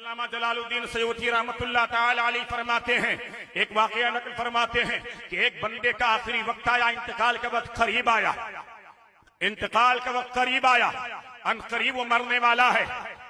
अल्लामा जलालुद्दीन सयूती रहमतुल्लाह ताला अलैह फरमाते हैं, एक वाकया नकल फरमाते हैं कि एक बंदे का आखिरी वक्त आया, इंतकाल का वक्त करीब आया, इंतकाल का वक्त करीब आया, अनकरीब वो मरने वाला है।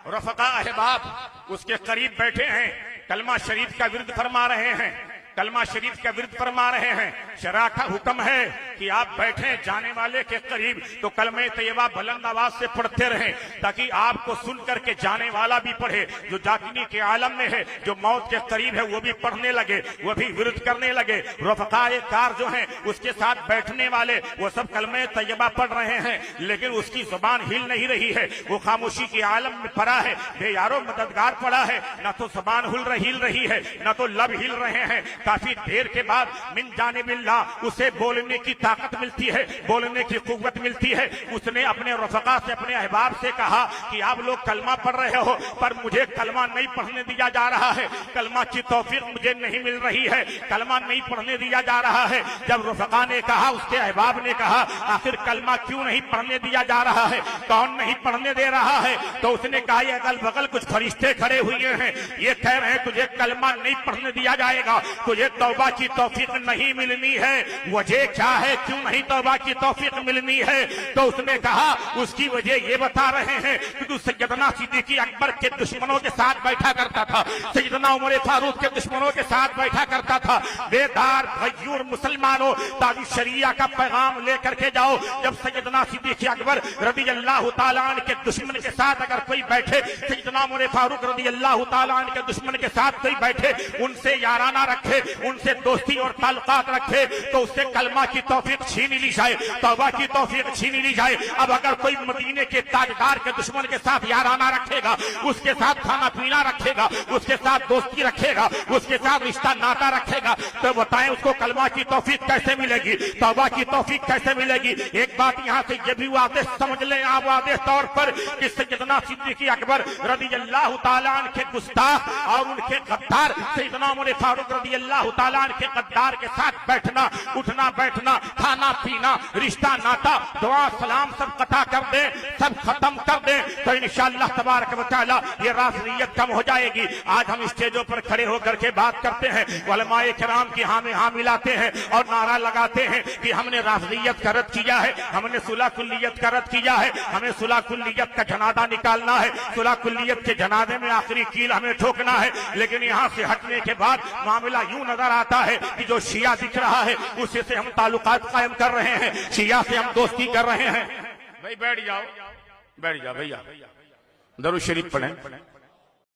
रफ़क़ा अहबाब उसके करीब बैठे हैं, कलमा शरीफ का विर्द फरमा रहे हैं, कलमा शरीफ का विर्द फरमा रहे हैं। शरअ का हुक्म है कि आप बैठे जाने वाले के करीब तो कलमे तैयबा बुलंद आवाज से पढ़ते रहें, ताकि आपको सुन करके जाने वाला भी पढ़े, जो जाकिनी के आलम में है, जो मौत के करीब है, वो भी पढ़ने लगे, वो भी विर्द करने लगे। रफ़क़ाए कार जो हैं उसके साथ बैठने वाले वो सब कलमे तैयबा पढ़ रहे हैं, लेकिन उसकी जुबान हिल नहीं रही है, वो खामोशी के आलम में पड़ा है, बेयारो मददगार पड़ा है, न तो जुबान हिल रही है, न तो लब हिल रहे हैं। काफी देर के बाद मिन जानिबिल्लाह उसे बोलने की ताकत मिलती है, बोलने की कुव्वत मिलती है। उसने अपने रफ़क़ा से, अपने अहबाब से कहा कि आप लोग कलमा पढ़ रहे हो, पर मुझे कलमा नहीं पढ़ने दिया जा रहा है, कलमा की तौफीक मुझे नहीं मिल रही है, कलमा नहीं पढ़ने दिया जा रहा है। जब रफ़क़ा ने कहा, उसके अहबाब ने कहा, आखिर कलमा क्यों नहीं पढ़ने दिया जा रहा है, कौन नहीं पढ़ने दे रहा है? तो उसने कहा, ये अगल बगल कुछ फरिश्ते खड़े हुए हैं, ये कह रहे हैं तुझे कलमा नहीं पढ़ने दिया जाएगा, तुझे तौबा की तौफीक नहीं मिलनी है। वजह क्या है, क्यों नहीं तौबा की तौफीक मिलनी है? तो उसने कहा उसकी वजह ये बता रहे हैं कि तू सैयदना सिद्दीक़ अकबर के दुश्मनों के साथ बैठा करता था, सैयदना उमर फारूक के दुश्मनों के साथ बैठा करता था। बेदार गयूर मुसलमानों, ताज़ी शरिया का पैगाम लेकर के जाओ। जब सैयदना सिद्दीक़ अकबर रज़ी अल्लाह तआला अन्हु के दुश्मन के साथ अगर कोई बैठे, सैयदना उमर फारूक रज़ी अल्लाह तआला अन्हु के दुश्मन के साथ कोई बैठे, उनसे याराना रखे, उनसे दोस्ती और ताल्लुकात रखे, तो उससे कलमा की तौफीक छीन ली जाए, तौबा की तौफीक छीन ली जाए। अब अगर कोई मदीने के ताजदार के दुश्मन के साथ याराना रखेगा, उसके साथ खाना पीना रखेगा, उसके साथ दोस्ती रखेगा, उसके साथ रिश्ता नाता रखेगा, तो बताएं उसको कलमा की तौफीक कैसे मिलेगी, तौबा की तौफीक कैसे मिलेगी? एक बात यहाँ से ये भी वादे समझ लें आप, वादे तौर पर कि सैयदना सिद्दीक़ अकबर रज़ी अल्लाह तआला अन्हु के गुस्ताख और उनके गद्दार सैयदना उमर फारूक रज़ी अल्लाह तआला अन्हु के गद्दार के साथ बैठना, उठना बैठना, खाना पीना, रिश्ता नाता, दुआ सलाम सब कटा कर दे, सब खत्म कर दे, तो इंशाअल्लाह तबारक व तआला ये राफ़ज़ियत कम हो जाएगी। आज हम स्टेजों पर खड़े होकर के बात करते हैं, उलमाए किराम की हाँ में हाँ मिलाते हैं और नारा लगाते हैं कि हमने राफ़ज़ियत का रद्द किया है, हमने सुलह कुल्लियत का रद्द किया है, हमें सुलह कुल्लियत का जनाजा निकालना है, सुलह कुल्लियत के जनाजे में आखिरी कील हमें ठोकना है। लेकिन यहाँ से हटने के बाद मामला यूं नजर आता है कि जो शिया दिख रहा है उसी से हम ताल्लुकात कायम कर रहे हैं, शिया से हम दोस्ती कर रहे हैं। भाई बैठ जाओ, बैठ जाओ भैया, दरूद शरीफ पढ़ें।